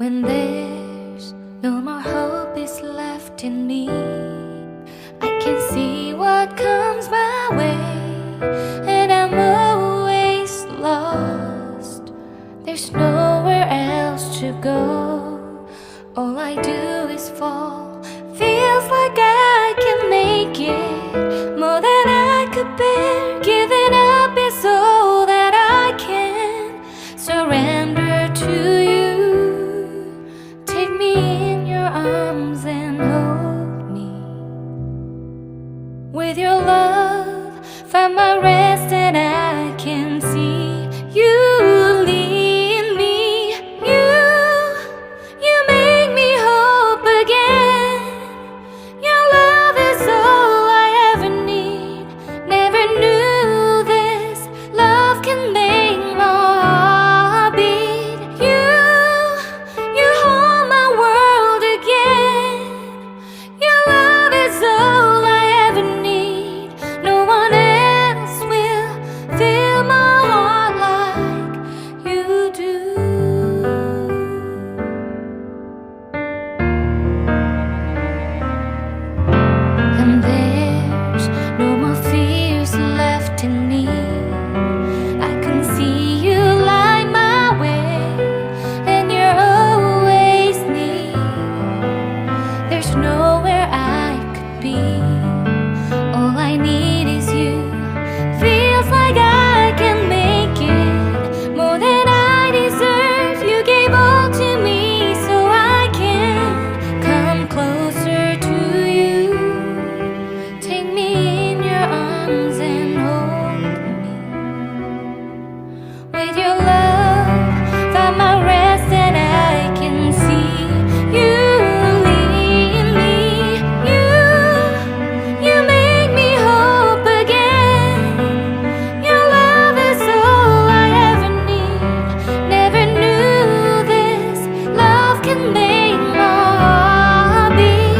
When there's no more hope is left in me, I can see what comes my way, and I'm always lost. There's nowhere else to go. All I do is fall. Feels like I can make it more than I could bear. Giving up is all that I can surrender to you. Take me in your arms and hold me. With your love, find my rest, and I can see you lead me. You make me hope again. Your love is all I ever need. Never knew this love can make my heart beat. You hold my world again. Your love is all I ever need. No one else will fill my heart like you do. And there's no more fears left in me. I can see you light my way, and you're always near. There's nowhere I could be. All I need is you. Feels like I can make it more than I deserve. You gave all to me so I can come closer to you. Take me in your arms and hold me. With your love, find my rest, and I can see you lead me. You make me hope again. Your love is all I ever need. Never knew this love can make my heart beat.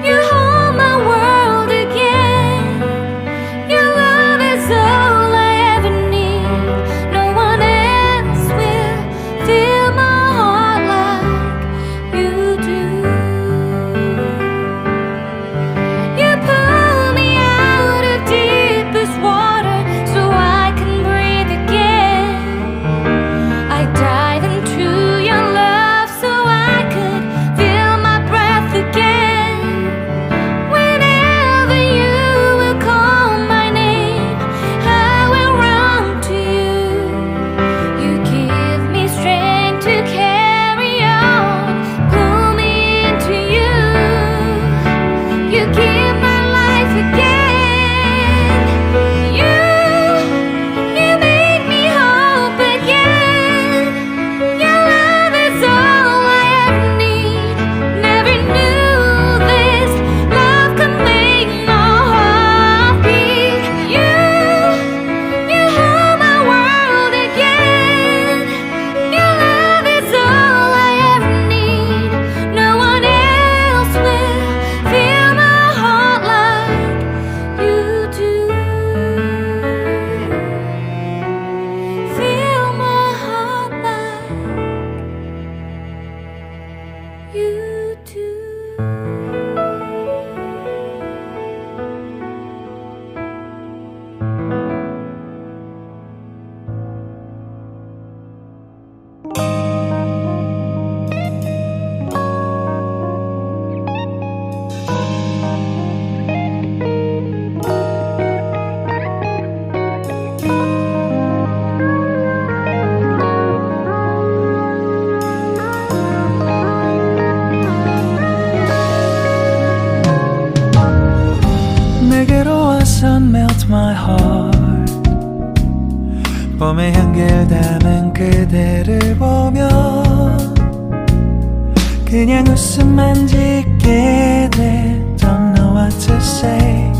You hold my world again. Your love is all I ever need. No one else will fill my heart like you do. You pull me out of deepest water so I can breathe again. I dive into your love so I could feel my breath again. Whenever you will call my name, I will run to you. You give me strength to carry on. Pull me into you. You give my life again. You make me hope again. Your love is all I ever need. Never knew this love could make my heart beat. You hold my world again. Your love is all I ever need. No one else will fill my heart like you do. Fill my heart like you do. 내게로 와서 melt my heart. 봄의 향기를 담은 그대를 보며 그냥 웃음만 짓게 돼. Don't know what to say.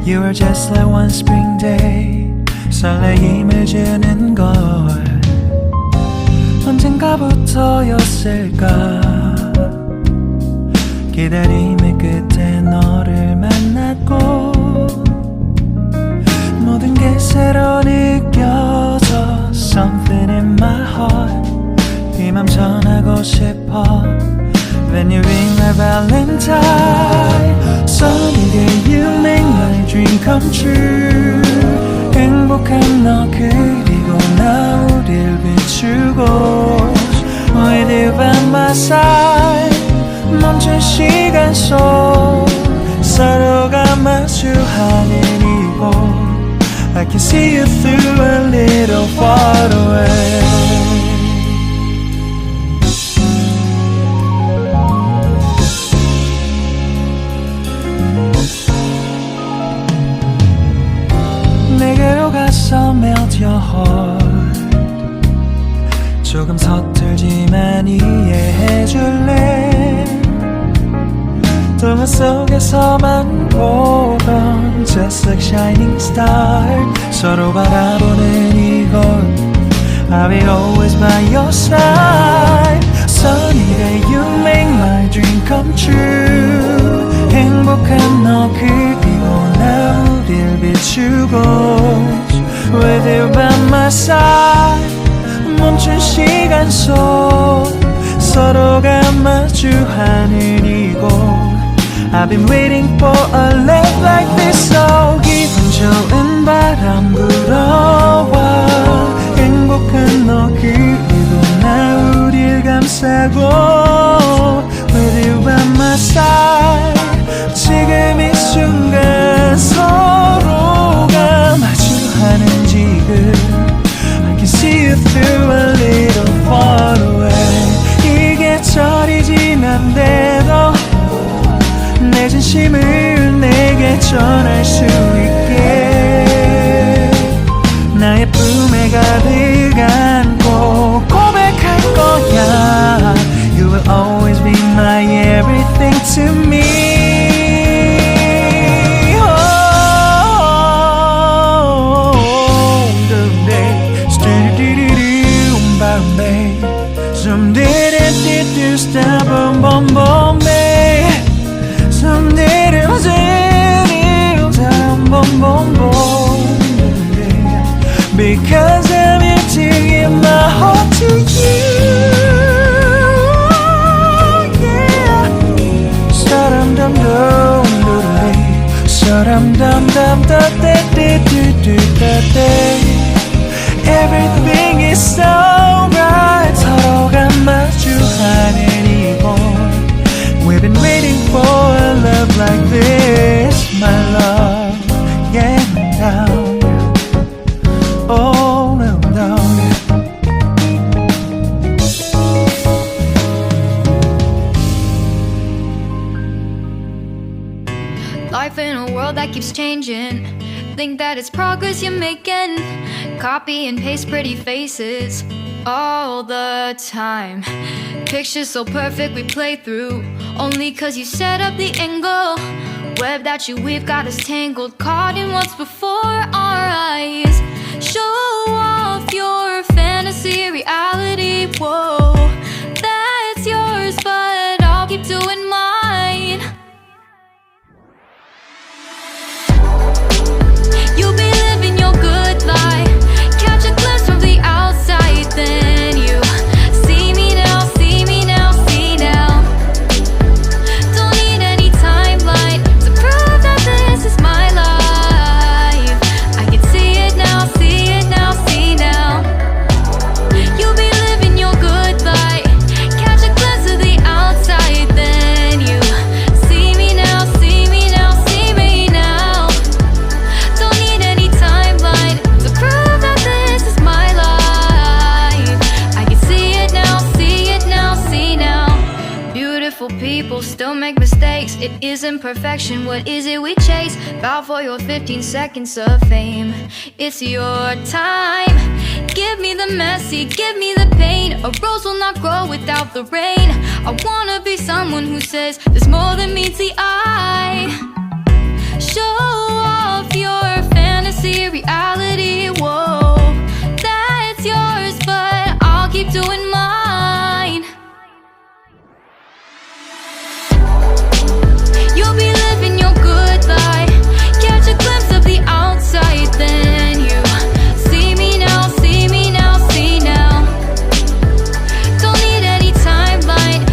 You are just like one spring day. 설레임을 주는 걸 언젠가부터였을까. 기다림의 끝에 너를 만났고 모든 게 새로 느껴져. Something in my heart 이 맘 싶어 When you ring my valentine Sunny day you make my dream come true 행복한 너 그리고 나 우릴 비추고 With you by my side 멈춘 시간 속 서로가 마주하는 이곳 I can see you through a little far away 내게로 가서 melt your heart 조금 서툴지만 이해해줄래 동화 속에서만 보던 Just like shining star 서로 바라보는 이곳 I'll be always by your side Sunny day you make my dream come true 행복한 너 그리고 나 우릴 비추고 With you by my side 멈춘 시간 속 서로가 마주하는 이곳 I've been waiting for a love like this So 기분 좋은 바람 불어와 행복한 너 그리고 나 우릴 감싸고 With you by my side 지금 이 순간 서로가 마주하는 지금 I can see you through a little far away 이 계절이 지난데도 내 진심을 내게 전할 수 있게 나의 품에 가득 안고 고백할 거야 You will always be my everything to me Because I'm here to give my heart to you Yeah Sa-dum-dum-dum-dum-dum Sa-dum-dum-dum-da-da-da-da-da-da Everything is so right 서로가 마주하는 이곳 We've been waiting for a love like this My love, yeah, now Oh, no, no Life in a world that keeps changing Think that it's progress you're making Copy and paste pretty faces all the time Pictures so perfect we play through Only cause you set up the angle Web that you weave got us tangled Caught in what's before our eyes Show off your fantasy reality Whoa, that's yours but I'll keep doing mine You'll be living your good life Catch a glimpse from the outside Then you see me now, see me now, see now Don't need any timeline To prove that this is my life I can see it now, see it now, see now You'll be living your good life Catch a glimpse of the outside Then you see me now, see me now, see me now Don't need any timeline To prove that this is my life I can see it now, see it now, see now Beautiful people still make mistakes It isn't perfection, what is it we chase? Bow for your 15 seconds of fame It's your time Give me the messy, give me the pain A rose will not grow without the rain I wanna be someone who says There's more than meets the eye Show off your fantasy reality Whoa, that's yours but I'll keep doing mine You'll be living your good life Catch a glimpse of the outside Then you see me now, see me now, see now Don't need any timeline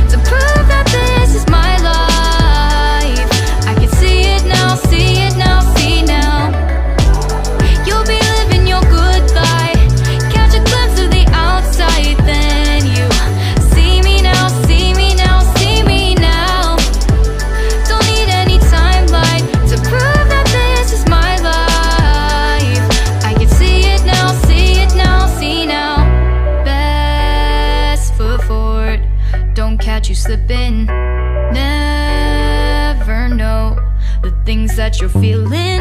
you're feeling.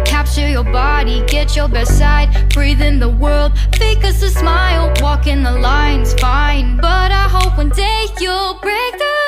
Capture your body, get your best side. Breathe in the world, fake us a smile. Walk in the lines, fine. But I hope one day you'll break the